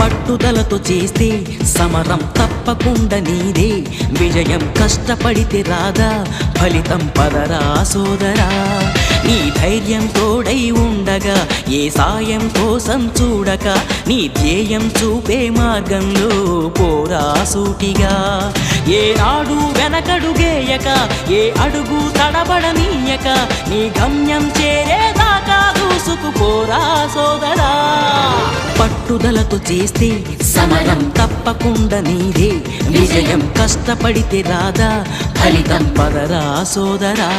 పట్టుదలతో చేస్తే సమరం తప్పకుండా నీదే, విజయం కష్టపడితే రాదా ఫలితం పదరా సోదరా. నీ ధైర్యం తోడై ఉండగా ఏ సాయం కోసం చూడక, నీ ధ్యేయం చూపే మార్గంలో పోరా సూటిగా. ఏ నాడు వెనకడుగేయక, ఏ అడుగు తడబడనీయక, నీ గమ్యం చేరేదాకా దూసుకుపోరా సోదరా. పట్టుదలతో చేస్తే సమరం తప్పకుండా నీదే, విజయం కష్టపడితే రాదా ఫలితం పదరా సోదరా.